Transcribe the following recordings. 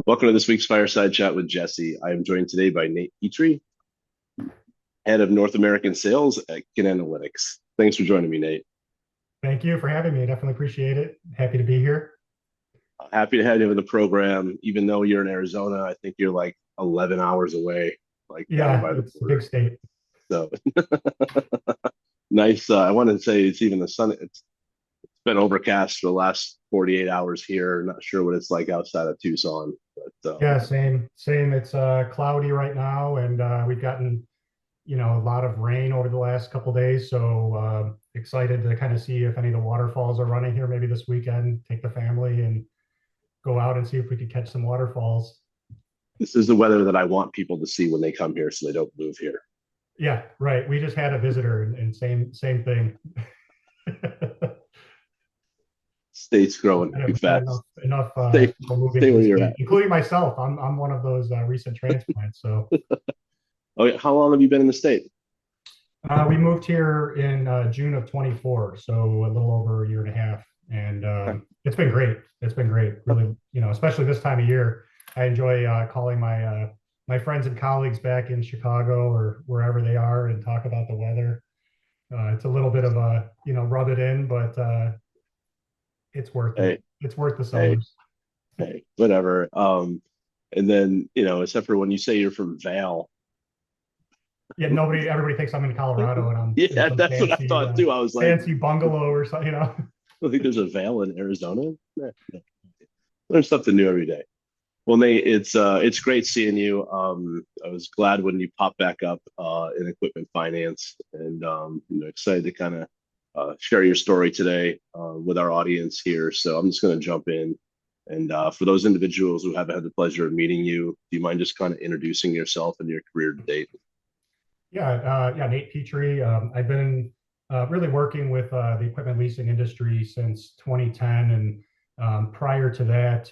Welcome to this week's Fireside Chat with Jesse. I am joined today by Nate Petrie, head of North American sales at Kin Analytics. Thanks for joining me, Nate. Thank you for having me. I definitely appreciate it. Happy to be here. Happy to have you in the program. Even though you're in Arizona, I think you're like 11 hours away, like down Yeah, by the it's a big border. state. So nice. I wanted to say it's even the sun. It's been overcast for the last 48 hours here. Not sure what it's like outside of Tucson, but Yeah, same. It's cloudy right now, and we've gotten a lot of rain over the last couple days. So excited to kind of see if any of the waterfalls are running here. Maybe this weekend, take the family and go out and see if we could catch some waterfalls. this is the weather that I want people to see when they come here, so they don't move here. Yeah, right. We just had a visitor, and same thing. State's growing too Had fast. enough Stay, people moving stay to where the you're state, at. including myself. I'm one of those recent transplants. So Oh, yeah. How long have you been in the state? we moved here in June of 24, so a little over a year and a half, and it's been great. It's been great, really. Especially this time of year. I enjoy calling my friends and colleagues back in Chicago or wherever they are and talk about the weather. It's a little bit of a rub it in, but it's worth it. Hey, It's worth the hey, summers. hey, whatever. And then, except for when you say you're from Vail. Yeah, everybody thinks I'm in Colorado and I'm in Yeah, some that's what I thought too. I was like, fancy bungalow or something. I think there's a Vail in Arizona. Yeah, yeah. Learn something new every day. Well, Nate, it's great seeing you. I was glad when you popped back up in equipment finance, and excited to kind of share your story today with our audience here. So I'm just going to jump in, and for those individuals who haven't had the pleasure of meeting you, do you mind just kind of introducing yourself and your career to date? Yeah, Nate Petrie. I've been really working with the equipment leasing industry since 2010, and prior to that,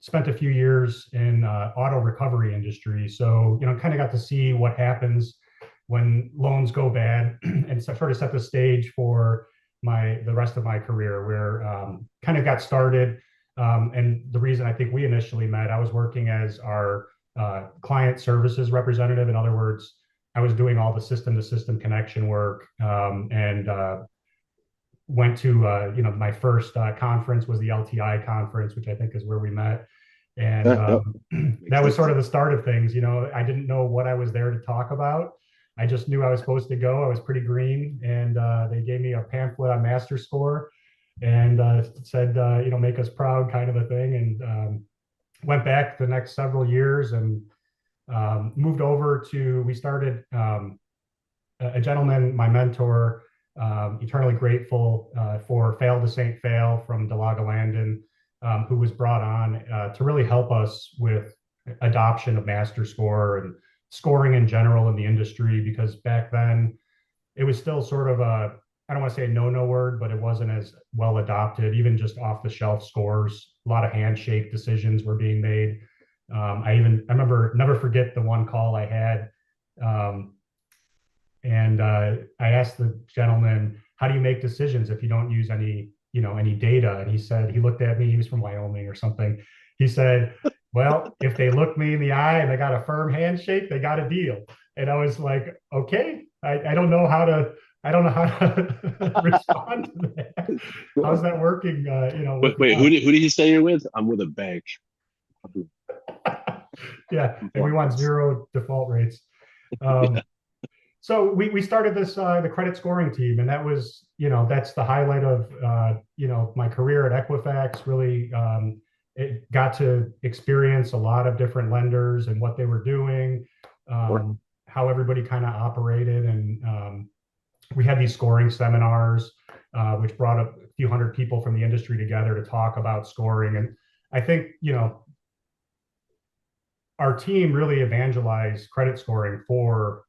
spent a few years in auto recovery industry. So kind of got to see what happens when loans go bad, and sort of set the stage for the rest of my career, where kind of got started. And the reason I think we initially met, I was working as our client services representative. In other words, I was doing all the system to system connection work, and went to my first conference was the LTI conference, which I think is where we met, and Yep, that makes was sort sense. of the start of things. I didn't know what I was there to talk about. I just knew I was supposed to go. I was pretty green, and they gave me a pamphlet on master score and said, make us proud, kind of a thing, and went back the next several years and moved over to. We started a gentleman, my mentor, eternally grateful for Fail to St. Fail from Delaga Landon, who was brought on to really help us with adoption of Master Score and scoring in general in the industry, because back then it was still sort of I don't want to say a no-no word, but it wasn't as well adopted. Even just off the shelf scores, a lot of handshake decisions were being made. I remember, never forget the one call I had. Um, and I asked the gentleman, "How do you make decisions if you don't use any data?" And he said, he looked at me. He was from Wyoming or something. He said, "Well, if they look me in the eye and they got a firm handshake, they got a deal." And I was like, "Okay, I don't know how to." I don't know how to respond to that. How's that working? Wait, With wait, them? who did you say you're with? I'm with a bank. Yeah, and we want Compliance. zero default rates. Yeah. Um, So we started this the credit scoring team, and that was that's the highlight of my career at Equifax. Really, it got to experience a lot of different lenders and what they were doing, Sure. how everybody kind of operated, and we had these scoring seminars, which brought a few hundred people from the industry together to talk about scoring. And I think our team really evangelized credit scoring for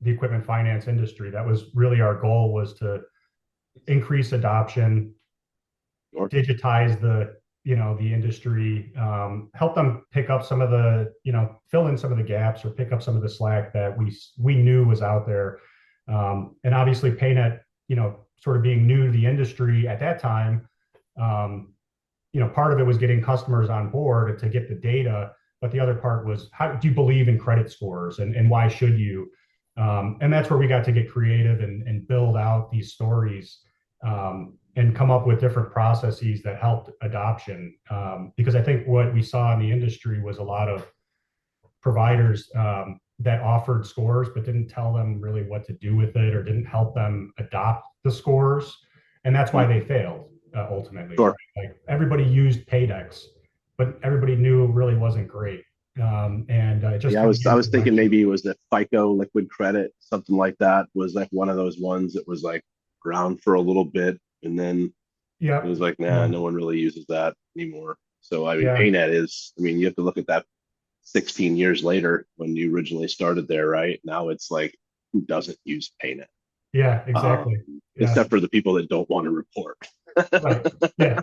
the equipment finance industry. That was really our goal, was to increase adoption, Sure. digitize the industry, help them pick up some of the fill in some of the gaps or pick up some of the slack that we knew was out there. And obviously PayNet, sort of being new to the industry at that time, um, part of it was getting customers on board to get the data, but the other part was, how do you believe in credit scores, and why should you? And that's where we got to get creative and build out these stories, and come up with different processes that helped adoption. Because I think what we saw in the industry was a lot of providers that offered scores but didn't tell them really what to do with it, or didn't help them adopt the scores, and that's why they failed ultimately. Sure. Right? Like, everybody used Paydex, but everybody knew it really wasn't great. And it just Yeah, kind of I gave was thinking direction. maybe it was the FICO liquid credit, something like that was like one of those ones that was like around for a little bit, and then it Yep. was like, nah, Yeah. no one really uses that anymore. So I mean, Yeah. PayNet is, I mean, you have to look at that 16 years later when you originally started there, right? Now it's like, who doesn't use PayNet? Yeah. Exactly. Yeah. Except for the people that don't want to report. Right. Yeah.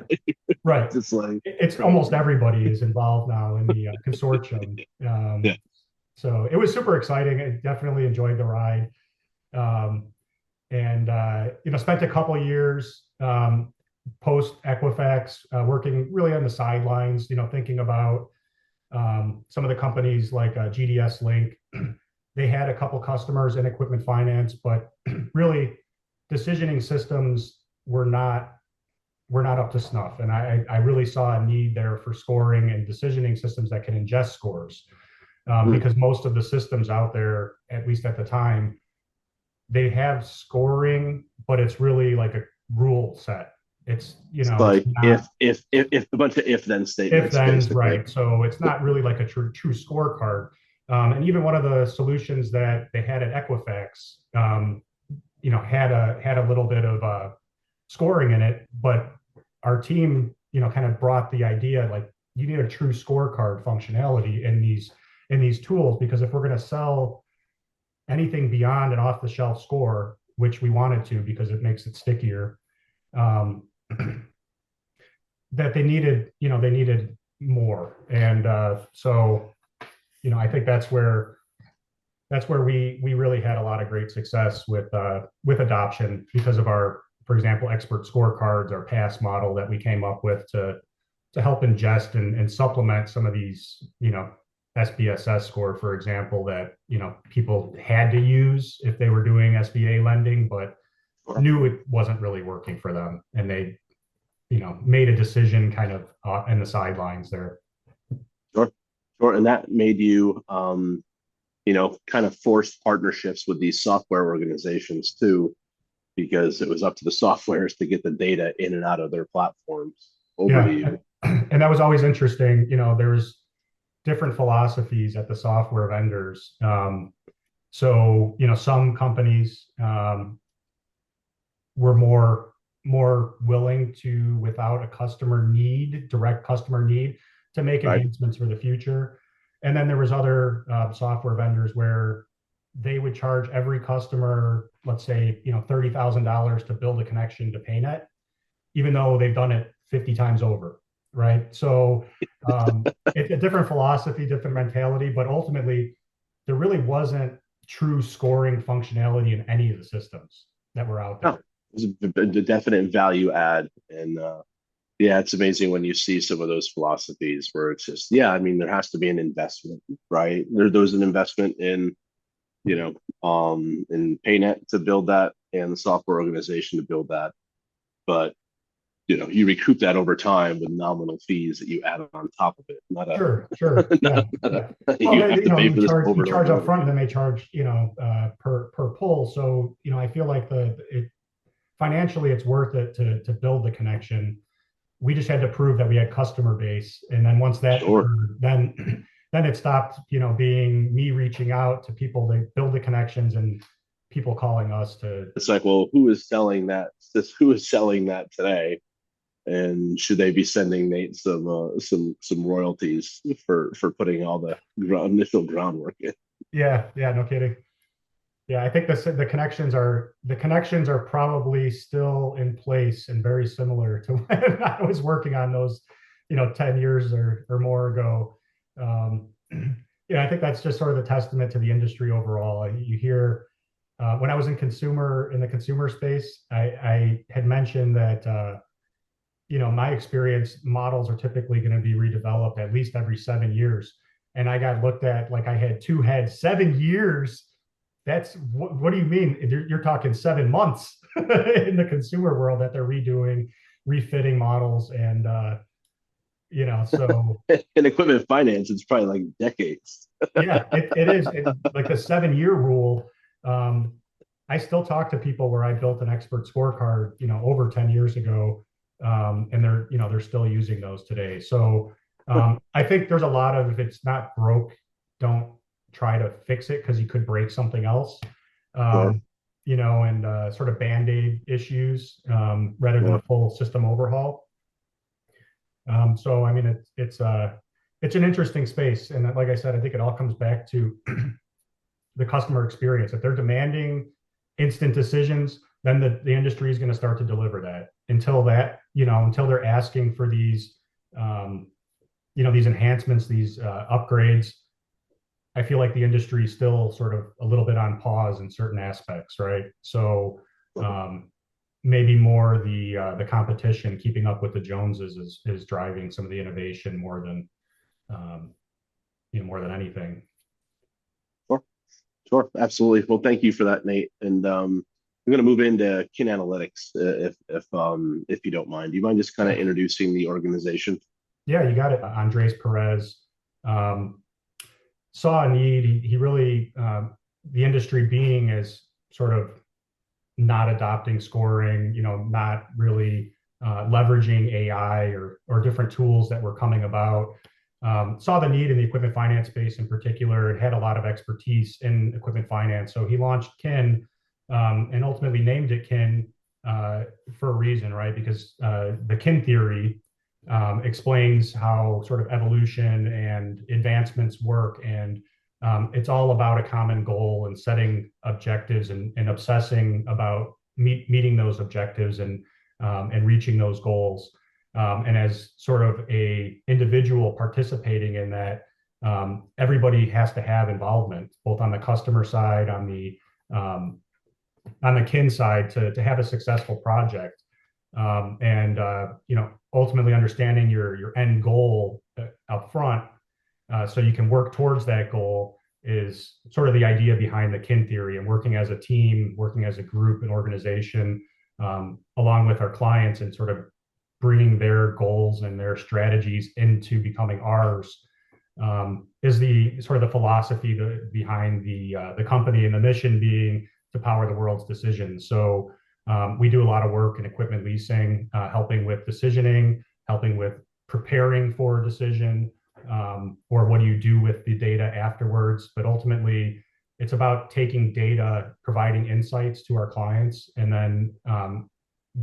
Right. It's like, It's right. almost everybody is involved now in the consortium. Yeah, So it was super exciting. I definitely enjoyed the ride. Um, and spent a couple of years post Equifax, working really on the sidelines, thinking about some of the companies like GDS Link. They had a couple customers in equipment finance, but really decisioning systems were not up to snuff. And I really saw a need there for scoring and decisioning systems that can ingest scores, mm. because most of the systems out there, at least at the time, they have scoring, but it's really like a rule set. It's It's like not if a bunch of if then if statements, then's, basically. right. So it's not really like a true scorecard. And even one of the solutions that they had at Equifax, had a little bit of scoring in it, but our team, kind of brought the idea, like, you need a true scorecard functionality in these tools, because if we're going to sell anything beyond an off the shelf score, which we wanted to because it makes it stickier, um, that they needed more. And so, I think that's where we really had a lot of great success with adoption, because of our, for example, expert scorecards, our pass model that we came up with to help ingest and supplement some of these, SBSS score, for example, that people had to use if they were doing SBA lending, but Sure. knew it wasn't really working for them, and they made a decision kind of in the sidelines there. Sure. Sure. And that made you, kind of force partnerships with these software organizations too, because it was up to the softwares to get the data in and out of their platforms over to Yeah, you. and that was always interesting. There's different philosophies at the software vendors. So some companies were more willing to, without a direct customer need, to make Right. enhancements for the future. And then there was other software vendors where they would charge every customer, let's say, $30,000 to build a connection to PayNet, even though they've done it 50 times over, right? So it's a different philosophy, different mentality, but ultimately there really wasn't true scoring functionality in any of the systems that were out No, there. it's a definite value add. And yeah, it's amazing when you see some of those philosophies where it's just, yeah, I mean, there has to be an investment, right? There was an investment in, in PayNet to build that and the software organization to build that. But you recoup that over time with nominal fees that you add on top of it. Not a, Sure, sure, yeah, yeah. Well, you have to pay you for this charge over and over and up over front, and again. then they charge per pull. So I feel like it financially it's worth it to build the connection. We just had to prove that we had customer base, and then once that Sure. occurred, then then it stopped being me reaching out to people to build the connections and people calling us to. It's like, well, who is selling that? Who is selling that today? And should they be sending Nate some royalties for putting all the initial groundwork in? Yeah, yeah, no kidding. Yeah, I think the connections are probably still in place and very similar to when I was working on those 10 years or more ago. um, yeah, I think that's just sort of the testament to the industry overall. You hear, when I was in the consumer space, I had mentioned that my experience, models are typically going to be redeveloped at least every 7 years. And I got looked at like I had two heads. 7 years? That's what do you mean? You're talking 7 months in the consumer world that they're redoing, refitting models. And, so In equipment finance, it's probably like decades. yeah, it is. Like the 7 year rule. Um, I still talk to people where I built an expert scorecard, over 10 years ago, and they're still using those today. So I think there's a lot of, if it's not broke, don't try to fix it because you could break something else. Sure. Um, and sort of band-aid issues rather than Sure. a full system overhaul. So I mean, it's an interesting space, and like I said, I think it all comes back to the customer experience. If they're demanding instant decisions, then the industry is going to start to deliver that. Until they're asking for these, these enhancements, these upgrades, I feel like the industry is still sort of a little bit on pause in certain aspects, right? So maybe more the competition, keeping up with the Joneses, is driving some of the innovation um, more than anything. Sure. Sure. Absolutely. Well, thank you for that, Nate. And we're going to move into kin analytics, if you don't mind. Do you mind just kind of introducing the organization? Yeah, you got it. Andres Perez um, saw a need. He really, the industry being as sort of not adopting scoring, not really leveraging AI or different tools that were coming about. Saw the need in the equipment finance space in particular. It had a lot of expertise in equipment finance. So he launched KIN and ultimately named it KIN for a reason, right? Because the KIN theory explains how sort of evolution and advancements work. And it's all about a common goal and setting objectives and obsessing about meeting those objectives and reaching those goals. And as sort of a individual participating in that, everybody has to have involvement, both on the customer side, on the kin side, to have a successful project. And ultimately understanding your end goal up front, so you can work towards that goal, is sort of the idea behind the kin theory, and working as a team, working as a group and organization, along with our clients, and sort of bringing their goals and their strategies into becoming ours, is the sort of the philosophy behind the company, and the mission being to power the world's decisions. So we do a lot of work in equipment leasing, helping with decisioning, helping with preparing for a decision, or what do you do with the data afterwards. But ultimately, it's about taking data, providing insights to our clients, and then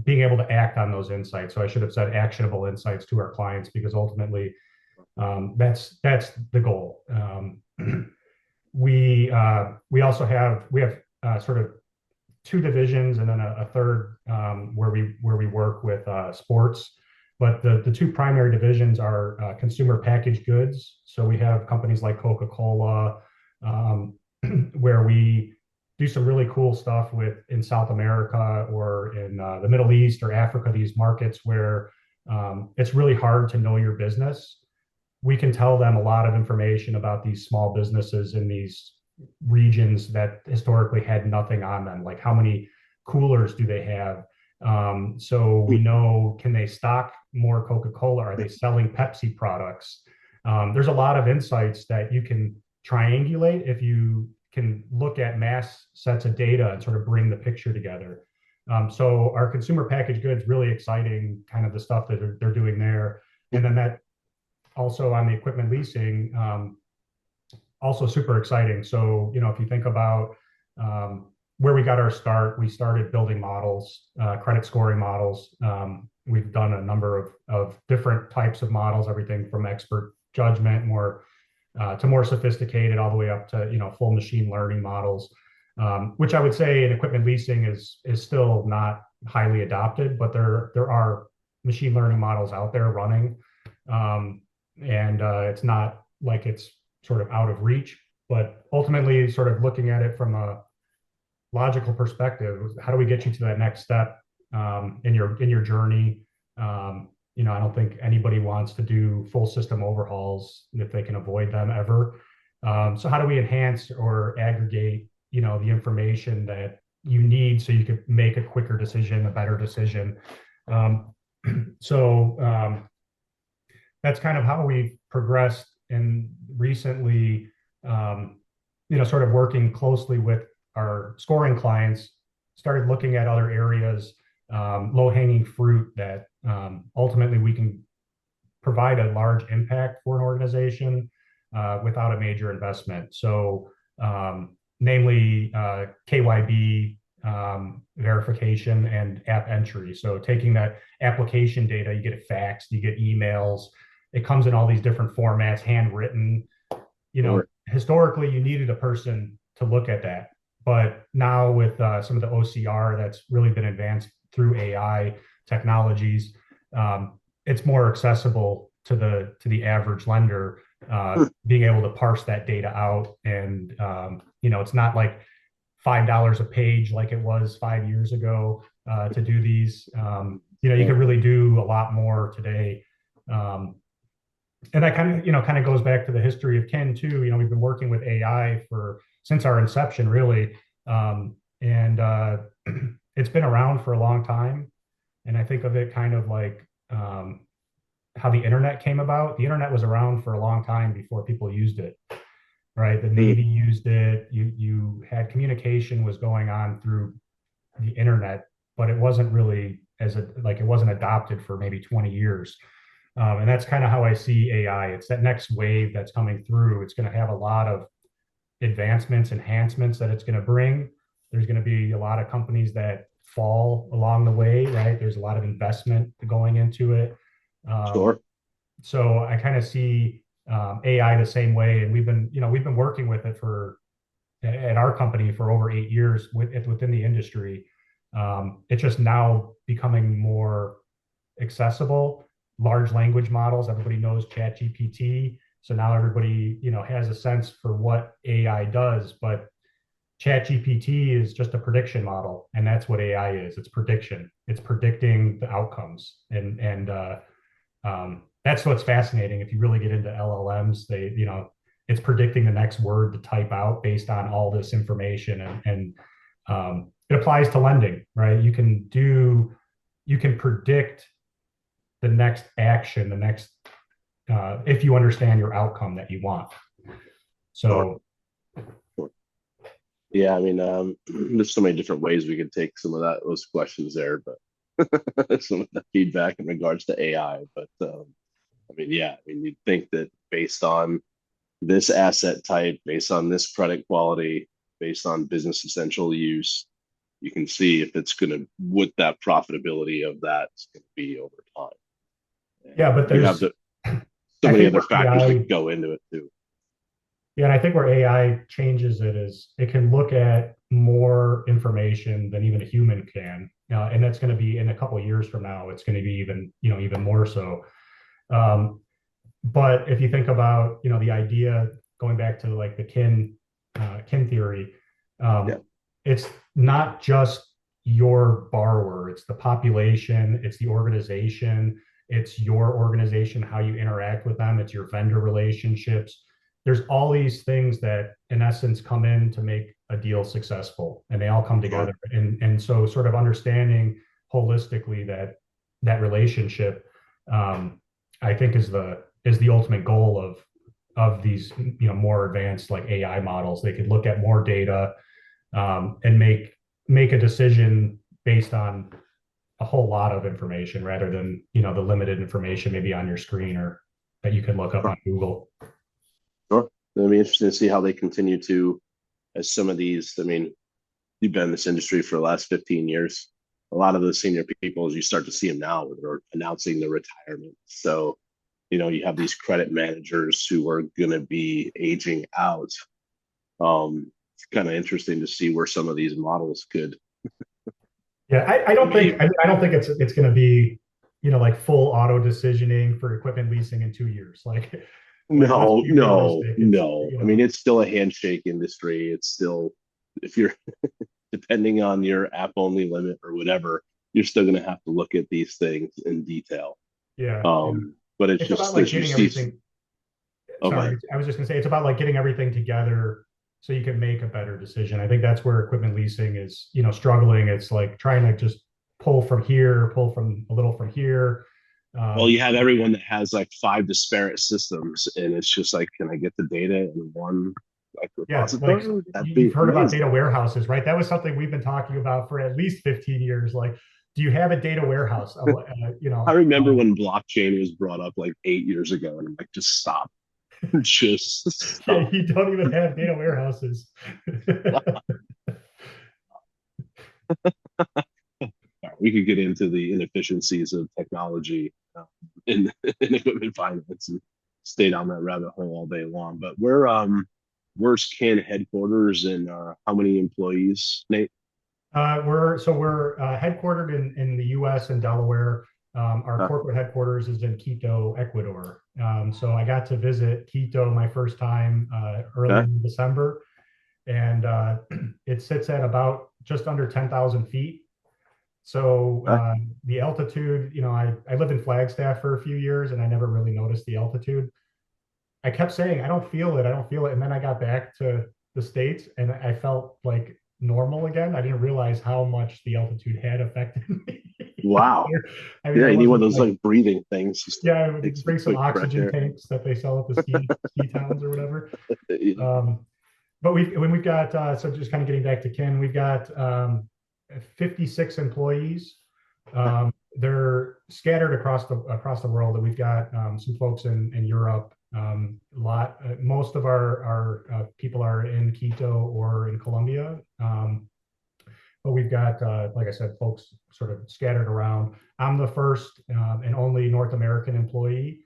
being able to act on those insights. So I should have said actionable insights to our clients, because ultimately that's the goal. We also have sort of two divisions, and then a third where we work with sports. But the two primary divisions are consumer packaged goods. So we have companies like Coca-Cola, where we do some really cool stuff in South America or in the Middle East or Africa, these markets where it's really hard to know your business. We can tell them a lot of information about these small businesses in these regions that historically had nothing on them, like how many coolers do they have? So we know, can they stock more Coca-Cola? Are they selling Pepsi products? There's a lot of insights that you can triangulate if you can look at mass sets of data and sort of bring the picture together. So our consumer packaged goods, really exciting, kind of the stuff that they're doing there. And then that also on the equipment leasing, also super exciting. So, if you think about where we got our start, we started building models, credit scoring models. We've done a number of different types of models, everything from expert judgment, to more sophisticated, all the way up to full machine learning models, which I would say in equipment leasing is still not highly adopted, but there are machine learning models out there running, and it's not like it's sort of out of reach. But ultimately, sort of looking at it from a logical perspective, how do we get you to that next step in your journey? I don't think anybody wants to do full system overhauls if they can avoid them ever. So how do we enhance or aggregate, the information that you need so you could make a quicker decision, a better decision? Um, so that's kind of how we've progressed and recently, sort of working closely with our scoring clients, started looking at other areas, low hanging fruit that ultimately we can provide a large impact for an organization without a major investment. So, namely KYB verification and app entry. So, taking that application data, you get it faxed, you get emails, it comes in all these different formats, handwritten. Sure. Historically, you needed a person to look at that. But now with some of the OCR that's really been advanced through AI technologies, it's more accessible to the average lender, being able to parse that data out. And it's not like $5 a page like it was 5 years ago to do these. You can really do a lot more today. And that kind of goes back to the history of Ken too. We've been working with AI since our inception, really, and it's been around for a long time. And I think of it kind of like how the internet came about. The internet was around for a long time before people used it, right? The Navy used it. You had communication was going on through the internet, but it wasn't really it wasn't adopted for maybe 20 years. And that's kind of how I see AI. It's that next wave that's coming through. It's going to have a lot of advancements, enhancements that it's going to bring. There's going to be a lot of companies that fall along the way, right? There's a lot of investment going into it. Sure. So I kind of see AI the same way, and we've been working with it at our company for over 8 years within the industry. It's just now becoming more accessible. Large language models, everybody knows ChatGPT. So now everybody, has a sense for what AI does, but ChatGPT is just a prediction model, and that's what AI is. It's prediction. It's predicting the outcomes, and that's what's fascinating. If you really get into LLMs, it's predicting the next word to type out based on all this information, and it applies to lending, right? You can predict the next action, if you understand your outcome that you want. So, Sure. Yeah, I mean, there's so many different ways we could take some of those questions there, but some of the feedback in regards to AI. But I mean, yeah, I mean, you'd think that based on this asset type, based on this credit quality, based on business essential use, you can see if it's going to what that profitability of that is going to be over time. yeah, but You have there's, so I many think other where factors AI, that go into it too. yeah, and I think where AI changes it is it can look at more information than even a human can. And that's going to be in a couple of years from now, it's going to be even more so. Um, but if you think about, the idea going back to like the kin theory, Yeah, it's not just your borrower, it's the population, it's the organization, it's your organization, how you interact with them, it's your vendor relationships. There's all these things that in essence come in to make a deal successful, and they all come sure. together. And so sort of understanding holistically that relationship, I think is the ultimate goal of these more advanced like AI models. They could look at more data, and make a decision based on a whole lot of information rather than the limited information maybe on your screen or that you can look up Sure. on Google. Sure. It'll be interesting to see how they continue to, as some of these, I mean, you've been in this industry for the last 15 years. A lot of the senior people, as you start to see them now, they're announcing their retirement. So, you have these credit managers who are going to be aging out. It's kind of interesting to see where some of these models could Yeah, I don't be. think I don't think it's going to be like full auto decisioning for equipment leasing in 2 years. Like let's No, be no, realistic. It's no. I mean, it's still a handshake industry. It's still, if you're depending on your app only limit or whatever, you're still going to have to look at these things in detail. Yeah. Yeah. But it's It's about just like as you getting see. everything. Okay. Sorry, I was just gonna say it's about like getting everything together so you can make a better decision. I think that's where equipment leasing is, struggling. It's like trying to just pull from here, pull from a little from here. Well, Um, you have everyone that has like five disparate systems, and it's just like, can I get the data in one like yeah, like repository? That'd you've be heard about amazing. data warehouses, right? That was something we've been talking about for at least 15 years. Like, do you have a data warehouse? I remember when blockchain was brought up like 8 years ago, and I'm like, just stop, just yeah, stop. you don't even have data warehouses. We could get into the inefficiencies of technology in, in equipment finance and stay down that rabbit hole all day long. But where's Kin headquarters and how many employees, Nate? We're headquartered in the U.S. in Delaware. Our Uh, corporate headquarters is in Quito, Ecuador. So I got to visit Quito my first time early okay. in December, and it sits at about just under 10,000 feet. So Okay. the altitude, I lived in Flagstaff for a few years, and I never really noticed the altitude. I kept saying, I don't feel it, I don't feel it. And then I got back to the States and I felt like normal again. I didn't realize how much the altitude had affected me. Wow. I mean, Yeah, I you need one of wasn't those like, like breathing things just to yeah, I take would some bring some quick fresh oxygen air. tanks that they sell at the ski towns or whatever. But we've got so just kind of getting back to Ken, we've got 56 employees. They're scattered across the world. And we've got some folks in Europe. Most of our people are in Quito or in Colombia. But we've got, like I said, folks sort of scattered around. I'm the first and only North American employee.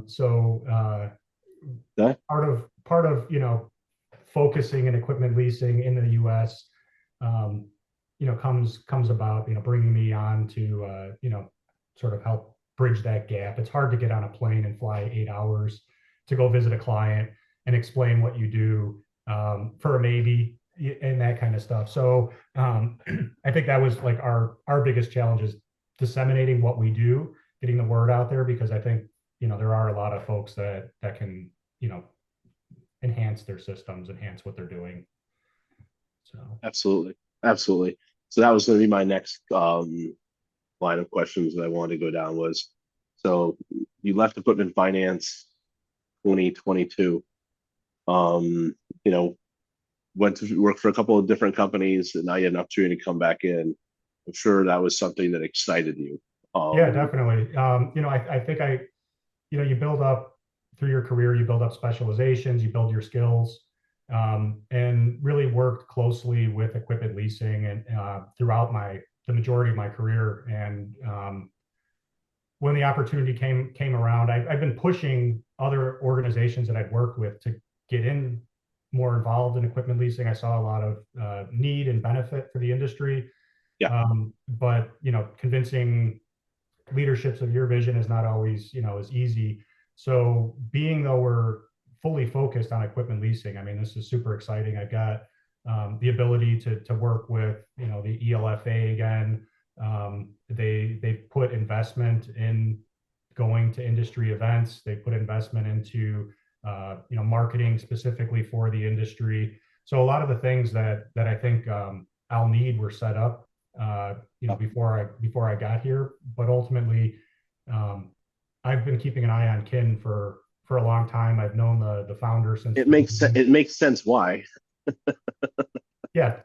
So Okay. part of focusing in equipment leasing in the U.S. Um, comes about bringing me on to sort of help bridge that gap. It's hard to get on a plane and fly 8 hours to go visit a client and explain what you do for a maybe and that kind of stuff. So I think that was like our biggest challenge is disseminating what we do, getting the word out there because I think there are a lot of folks that can enhance their systems, enhance what they're doing. So Absolutely. Absolutely. So that was going to be my next line of questions that I wanted to go down was, so you left equipment finance 2022. Um, you know, went to work for a couple of different companies, and now you had an opportunity to come back in. I'm sure that was something that excited you. yeah, Um, definitely. I think you build up through your career, you build up specializations, you build your skills, and really worked closely with equipment leasing and throughout the majority of my career. And when the opportunity came around, I've been pushing other organizations that I'd worked with to get in more involved in equipment leasing. I saw a lot of need and benefit for the industry, yeah, but convincing leaderships of your vision is not always as easy. So being though we're fully focused on equipment leasing, I mean this is super exciting. I've got the ability to work with the ELFA again. They put investment in going to industry events. They put investment into marketing specifically for the industry. So a lot of the things that I think I'll need were set up before I got here. But ultimately, I've been keeping an eye on Kin for a long time. I've known the founder since it the makes beginning. it makes sense why. Yeah,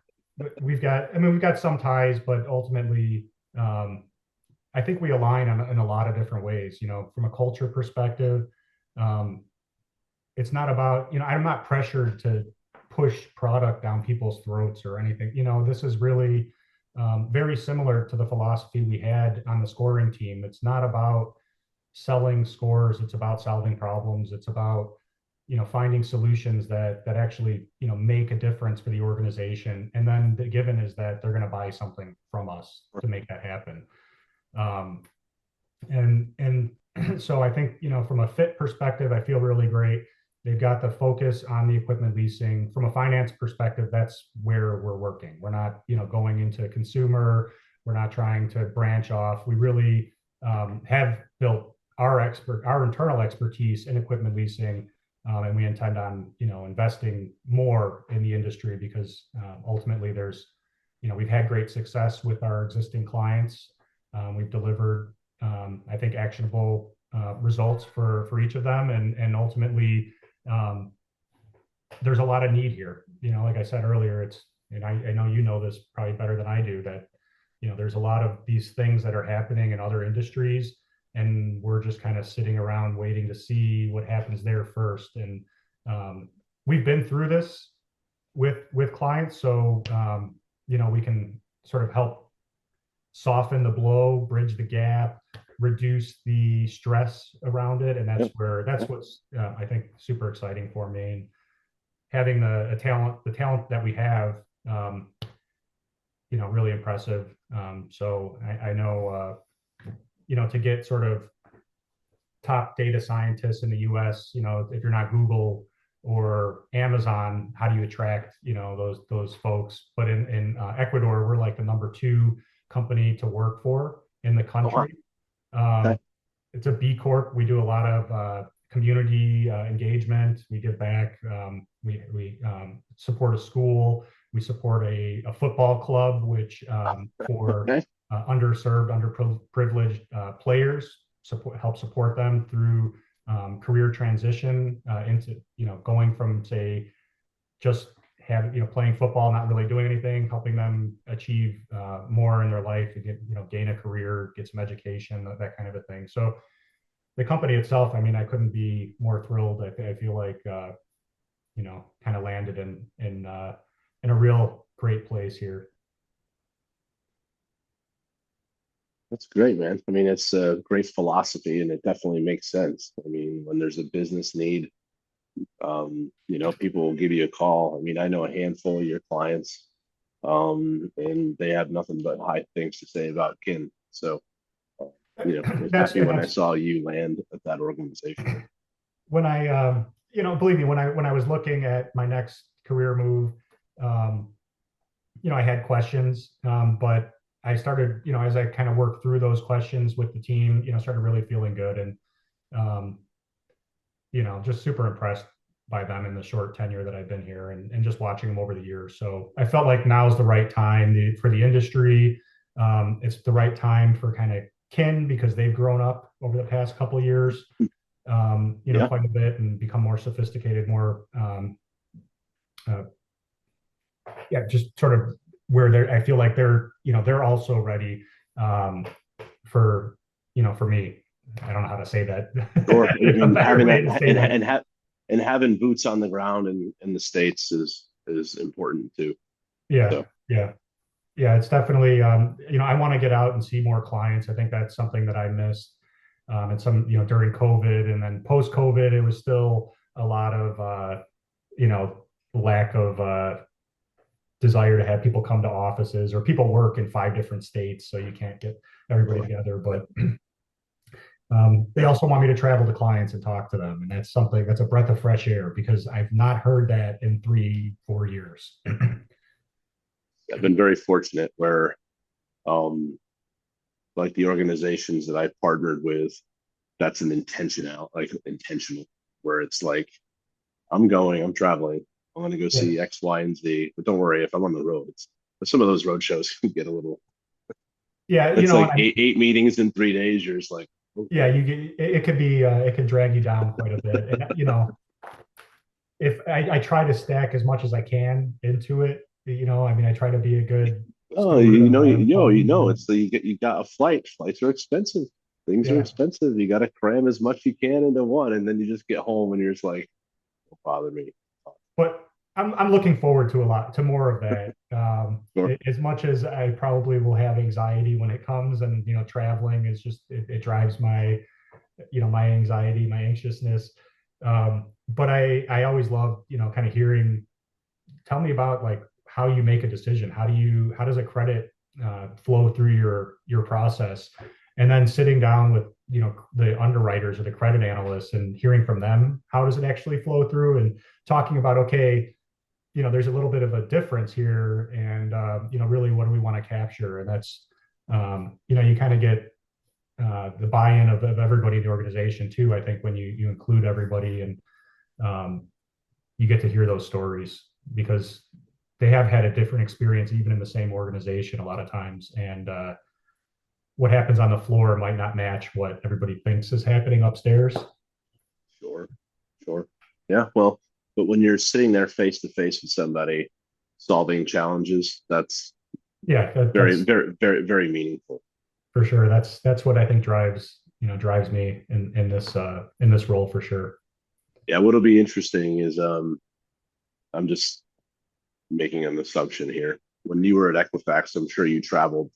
we've got some ties, but ultimately, I think we align in a lot of different ways. From a culture perspective, um, it's not about I'm not pressured to push product down people's throats or anything. This is really very similar to the philosophy we had on the scoring team. It's not about selling scores. It's about solving problems. It's about finding solutions that actually make a difference for the organization. And then the given is that they're going to buy something from us to make that happen. Um, and so I think from a fit perspective, I feel really great. They've got the focus on the equipment leasing. From a finance perspective, that's where we're working. We're not going into consumer. We're not trying to branch off. We really have built our internal expertise in equipment leasing, and we intend on investing more in the industry because ultimately we've had great success with our existing clients. We've delivered I think actionable results for each of them, and ultimately there's a lot of need here. Like I said earlier, and I know you know this probably better than I do, that there's a lot of these things that are happening in other industries, and we're just kind of sitting around waiting to see what happens there first. And we've been through this with clients, so we can sort of help soften the blow, bridge the gap, reduce the stress around it, and that's what's I think super exciting for me. And having the talent that we have, really impressive. So I know, to get sort of top data scientists in the U.S., if you're not Google or Amazon, how do you attract, those folks? But in Ecuador, we're like the number 2 company to work for in the country. It's a B Corp. We do a lot of community engagement. We give back. We support a school. We support a football club, which for underserved, underprivileged players, help support them through career transition into going from, say, just playing football, not really doing anything, helping them achieve more in their life, to get gain a career, get some education, that kind of a thing. So the company itself, I mean, I couldn't be more thrilled. I feel like kind of landed in a real great place here. That's great, man. I mean, it's a great philosophy, and it definitely makes sense. I mean, when there's a business need, people will give you a call. I mean, I know a handful of your clients, and they have nothing but high things to say about Kin. So, I was happy when I saw you land at that organization. When I, believe me, when I was looking at my next career move, I had questions, but I started, as I kind of worked through those questions with the team, started really feeling good, and just super impressed by them in the short tenure that I've been here, and just watching them over the years. So I felt like now's the right time for the industry. It's the right time for kind of Kin, because they've grown up over the past couple of years, quite a bit, and become more sophisticated, more, just sort of where I feel like they're also ready for me. I don't know how to say that. Or having boots on the ground in the States is important too. Yeah, so. Yeah. It's definitely, I want to get out and see more clients. I think that's something that I missed. And some, during COVID, and then post COVID, it was still a lot of, lack of desire to have people come to offices, or people work in 5 different states, so you can't get everybody together. But they also want me to travel to clients and talk to them, and that's a breath of fresh air, because I've not heard that in 3-4 years. I've been very fortunate where, like the organizations that I've partnered with, that's intentional, where it's like, I'm traveling, I'm going to go see X, Y, and Z. But don't worry, if I'm on the road, some of those road shows can get a little. Yeah, it's like eight meetings in 3 days. You're just like, yeah, it could be, it could drag you down quite a bit. And if I try to stack as much as I can into it, I mean, I try to be a good. It's you got a flight. Flights are expensive. Things are expensive. You got to cram as much you can into one, and then you just get home and you're just like, don't bother me. But I'm looking forward to more of that. Sure. As much as I probably will have anxiety when it comes, and traveling is just it drives my my anxiety, my anxiousness. But I always love kind of hearing. Tell me about like how you make a decision. How does a credit flow through your process, and then sitting down with the underwriters or the credit analysts and hearing from them, how does it actually flow through, and talking about, okay, there's a little bit of a difference here, and really, what do we want to capture? And that's you kind of get the buy-in of everybody in the organization too. I think when you include everybody and um, you get to hear those stories because they have had a different experience even in the same organization a lot of times, and what happens on the floor might not match what everybody thinks is happening upstairs. Sure, sure. Yeah, well, but when you're sitting there face to face with somebody solving challenges, that's Yeah, very, that's very, very, very meaningful. for sure. That's what I think drives me in this role for sure. Yeah, what'll be interesting is I'm just making an assumption here. When you were at Equifax, I'm sure you traveled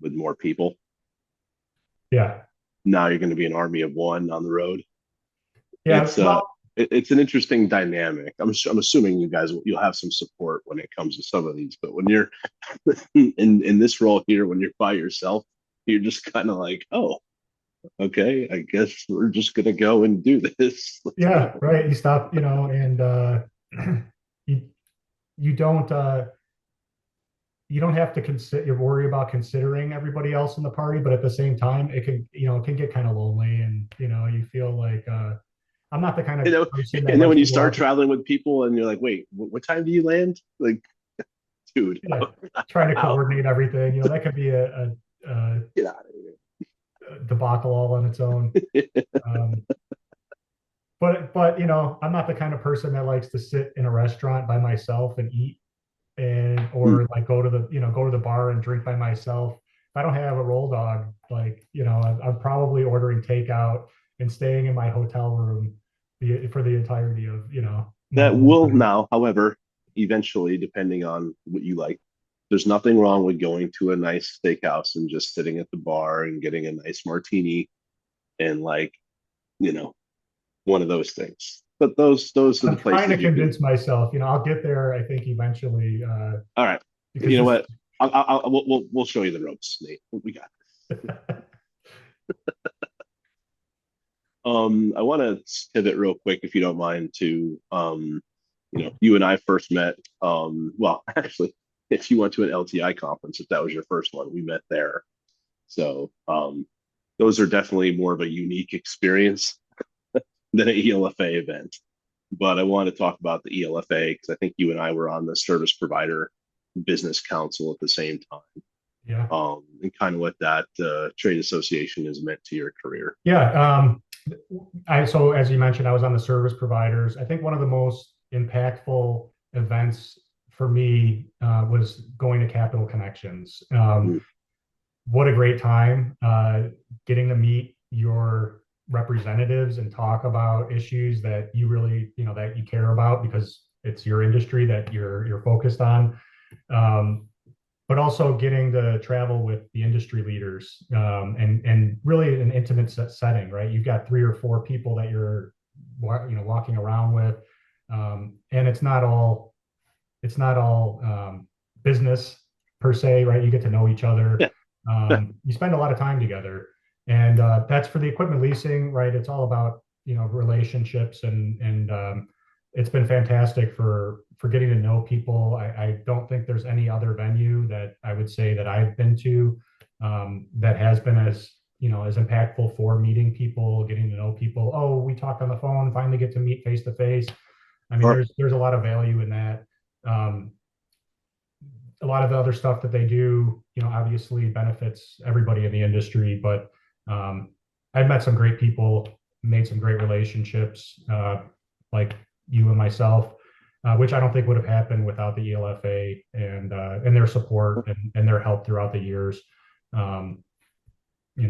with more people. Yeah, Now you're going to be an army of one on the road. yeah. It's Well, it's an interesting dynamic. I'm assuming you guys you'll have some support when it comes to some of these, but when you're in this role here, when you're by yourself, you're just kind of like, oh, okay, I guess we're just gonna go and do this. Let's yeah, go. right. You stop, and you you don't you don't have to consider worry about considering everybody else in the party, but at the same time, it can get kind of lonely, and you feel like I'm not the kind of You know, person that and then likes when you to go start out. traveling with people and you're like, wait, what time do you land? Like, dude, Yeah, trying to out, coordinate everything. That could be a get out debacle all on its own. of here. Um, but I'm not the kind of person that likes to sit in a restaurant by myself and eat, and or like go to the bar and drink by myself. If I don't have a roll dog, like I'm probably ordering takeout and staying in my hotel room for the entirety of my That whole will time. now, however, eventually, depending on what you like, there's nothing wrong with going to a nice steakhouse and just sitting at the bar and getting a nice martini and like, you know, one of those things. But those are the I'm trying to places you can. convince myself. I'll get there. I think eventually, All right, because you know this. what? We'll show you the ropes, Nate. We got. I want to pivot real quick, if you don't mind, to you and I first met. Well, actually, if you went to an LTI conference, if that was your first one, we met there. So those are definitely more of a unique experience than an ELFA event. But I want to talk about the ELFA because I think you and I were on the Service Provider Business Council at the same time, Yeah. and kind of what that trade association has meant to your career. Yeah. So as you mentioned, I was on the service providers. I think one of the most impactful events for me was going to Capital Connections. Mm. What a great time getting to meet your representatives and talk about issues that you really, that you care about because it's your industry that you're focused on. Um, but also getting to travel with the industry leaders and really an intimate setting, right? You've got 3 or 4 people that you're walking around with, and it's not all business per se, right? You get to know each other. Yeah, yeah. You spend a lot of time together, and that's for the equipment leasing, right? It's all about relationships, and it's been fantastic for getting to know people. I don't think there's any other venue that I would say that I've been to that has been as impactful for meeting people, getting to know people. Oh, we talked on the phone, finally get to meet face to face. I mean, Sure. there's a lot of value in that. Um, a lot of the other stuff that they do, obviously benefits everybody in the industry. But I've met some great people, made some great relationships, like you and myself, which I don't think would have happened without the ELFA and their support and their help throughout the years. Um,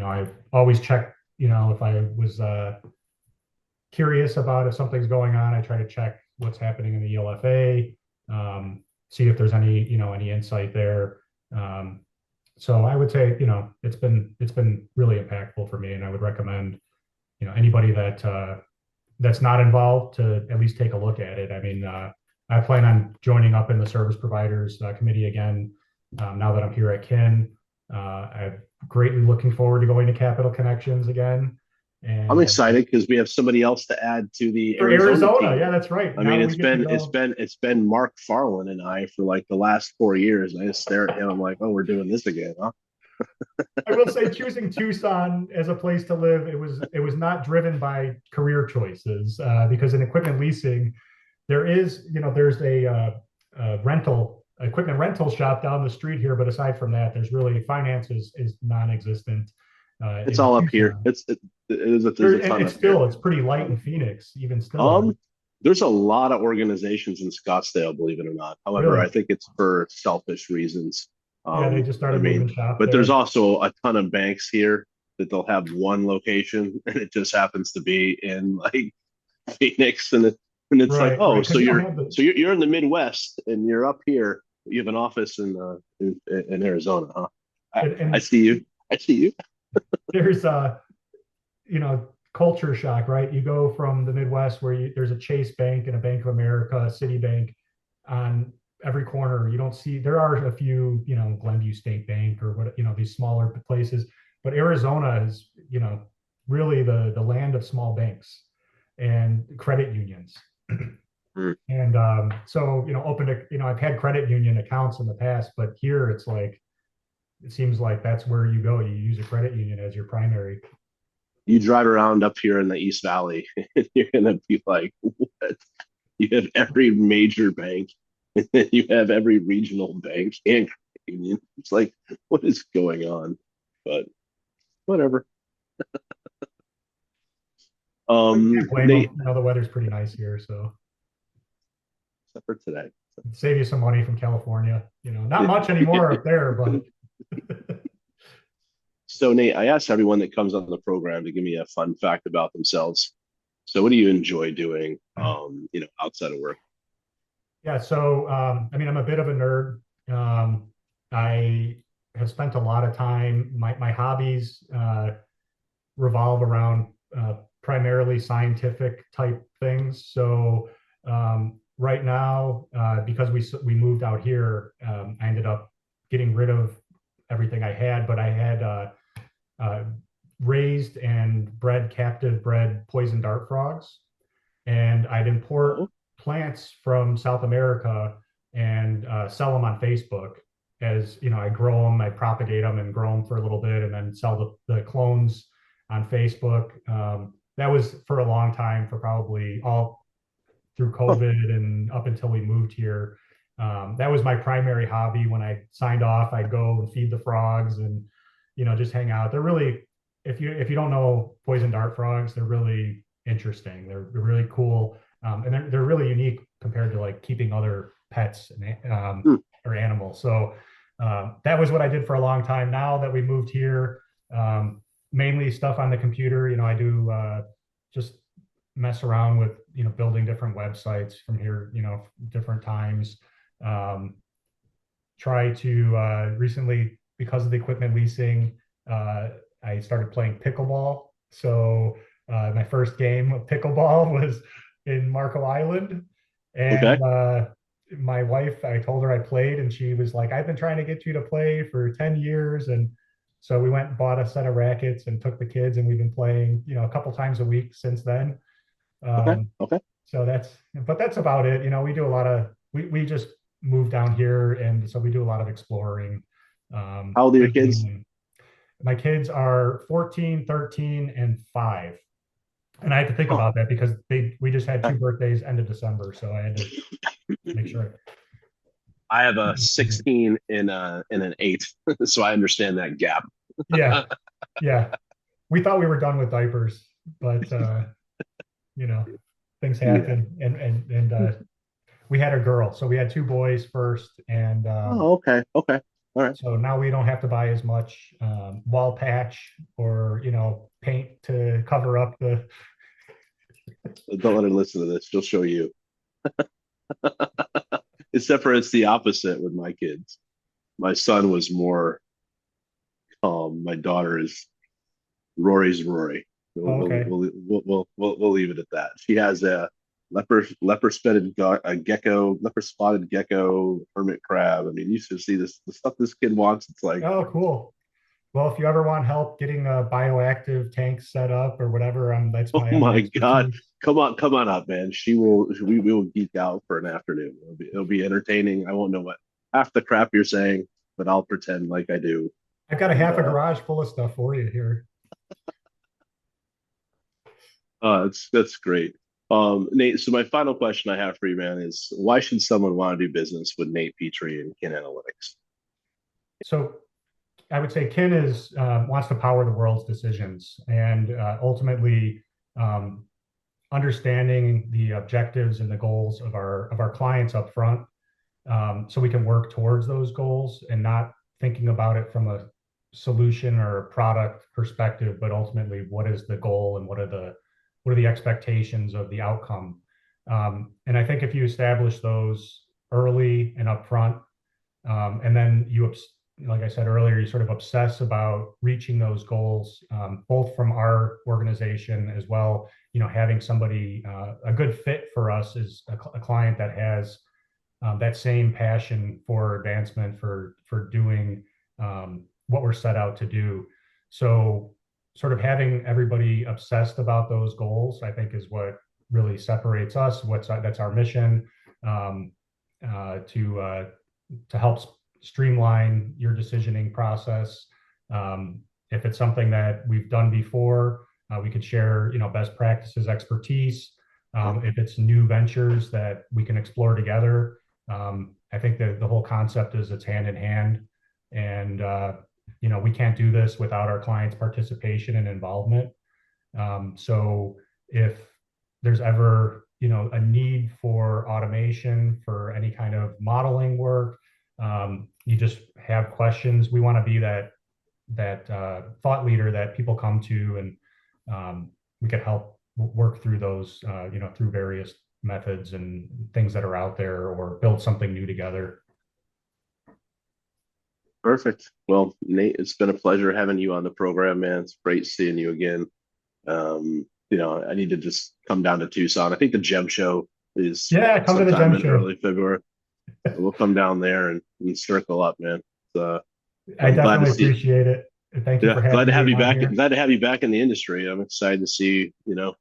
I've always checked, if I was curious about if something's going on, I try to check what's happening in the ELFA, see if there's any insight there. So I would say, it's been really impactful for me, and I would recommend, anybody that's not involved to at least take a look at it. I mean, I plan on joining up in the service providers committee again now that I'm here at Kin. I'm greatly looking forward to going to Capital Connections again. I'm And excited because we have somebody else to add to the for Arizona Arizona, team. yeah, that's right. I mean, Now we get to go. it's been Mark Farland and I for like the last 4 years. And I just stare at him. I'm like, oh, we're doing this again, huh? I will say choosing Tucson as a place to live, it was not driven by career choices because in equipment leasing, there's a rental equipment rental shop down the street here, but aside from that, there's really finance is non-existent It's in all up here. Tucson. There's a And ton it's up here. still it's pretty light in Phoenix, even still. Um, there's a lot of organizations in Scottsdale, believe it or not. However, Really, I think it's for selfish reasons. yeah, they just I started mean, moving shop but there's there. also a ton of banks here that they'll have one location, and it just happens to be in like Phoenix, and it's like, Right, oh, because you don't have the you're in the Midwest, and you're up here. You have an office in Arizona, huh? I and see you. I see you. there's culture shock, right? You go from the Midwest where there's a Chase Bank and a Bank of America, a Citibank on every corner. You don't see, there are a few, Glenview State Bank or what, these smaller places, but Arizona is, really the land of small banks and credit unions. Mm. And so, open to, I've had credit union accounts in the past, but here it's like, it seems like that's where you go. You use a credit union as your primary. You drive around up here in the East Valley, and you're gonna be like, what? You have every major bank, and then you have every regional bank and credit union. It's like, what is going on? But whatever. But you can't blame them. Nate, The weather's pretty nice here, so except for today. save you some money from California. Not much anymore up there, but So Nate, I asked everyone that comes on the program to give me a fun fact about themselves. So what do you enjoy doing, outside of work? yeah. So I mean, I'm a bit of a nerd. I have spent a lot of time. My hobbies revolve around primarily scientific type things. So right now, because we moved out here, I ended up getting rid of everything I had, but I had uh, raised and captive bred poison dart frogs, and I'd import Oh, plants from South America and sell them on Facebook. As I grow them, I propagate them and grow them for a little bit, and then sell the clones on Facebook. That was for a long time, for probably all through huh. COVID and up until we moved here. That was my primary hobby. When I signed off, I'd go and feed the frogs and just hang out. They're really, if you don't know poison dart frogs, they're really interesting. They're really cool, and they're really unique compared to like keeping other pets Hmm. or animals. So that was what I did for a long time. Now that we moved here, mainly stuff on the computer. I do just mess around with building different websites from here. Different times. Um, Try to recently, because of the equipment leasing, uh, I started playing pickleball. So my first game of pickleball was in Marco Island, and Okay. my wife, I told her I played, and she was like, "I've been trying to get you to play for 10 years." And so we went and bought a set of rackets and took the kids, and we've been playing, a couple times a week since then. Okay. Um, Okay. so but that's about it. We do a lot of, we just moved down here. And so we do a lot of exploring, How old are your kids? hiking. My kids are 14, 13, and 5. And I had to think Oh, about that because we just had okay. two birthdays end of December. So I had to make sure. I have a 16 and an 8, so I understand that gap. Yeah. Yeah. We thought we were done with diapers, but you know, things Yeah. happen. And we had a girl. So we had two boys first. And Oh, okay. Okay. All right. so now we don't have to buy as much wall patch or paint to cover up the. Don't let her listen to this. She'll show you. Except for it's the opposite with my kids. My son was more calm. My daughter is Rory's Rory. Oh, okay. We'll leave it at that. She has a leopard spotted gecko, hermit crab. I mean, you should see this the stuff this kid wants. It's like, Oh, cool. Well, if you ever want help getting a bioactive tank set up or whatever, that's oh my area my of God. expertise. Come on up, man. We will geek out for an afternoon. It'll be entertaining. I won't know what half the crap you're saying, but I'll pretend like I do. I've got a half a garage full of stuff for you here. That's great. Nate, so my final question I have for you, man, is why should someone want to do business with Nate Petrie and Kin Analytics? So I would say Kin is wants to power the world's decisions, and ultimately um, understanding the objectives and the goals of our clients up front, so we can work towards those goals and not thinking about it from a solution or product perspective, but ultimately what is the goal and what are the expectations of the outcome. And I think if you establish those early and upfront, and then like I said earlier, you sort of obsess about reaching those goals, both from our organization as well. Having somebody, a good fit for us is a client that has that same passion for advancement, for doing what we're set out to do. So, sort of having everybody obsessed about those goals, I think, is what really separates us. That's our mission, um, to help streamline your decisioning process. If it's something that we've done before, we could share, best practices, expertise. If it's new ventures that we can explore together, I think that the whole concept is it's hand in hand, and we can't do this without our clients' participation and involvement. So if there's ever a need for automation for any kind of modeling work, you just have questions. We want to be that thought leader that people come to, and we could help work through those, through various methods and things that are out there, or build something new together. Perfect. Well, Nate, it's been a pleasure having you on the program, man. It's great seeing you again. I need to just come down to Tucson. I think the Gem Show is Yeah, come to the sometime Gem in Show. early February. We'll come down there and circle up, man. So I I'm glad to definitely see you. appreciate it. Thank you Yeah, for glad to having have me you on back. here. Glad to have you back in the industry. I'm excited to see,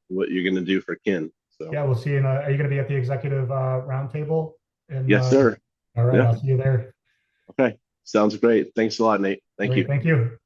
what you're going to do for Kin. So, Yeah, we'll see you. Are you going to be at the executive roundtable? And yes, sir. all right, Yeah. I'll see you there. Okay. Sounds great. Thanks a lot, Nate. Thank Great, you. thank you.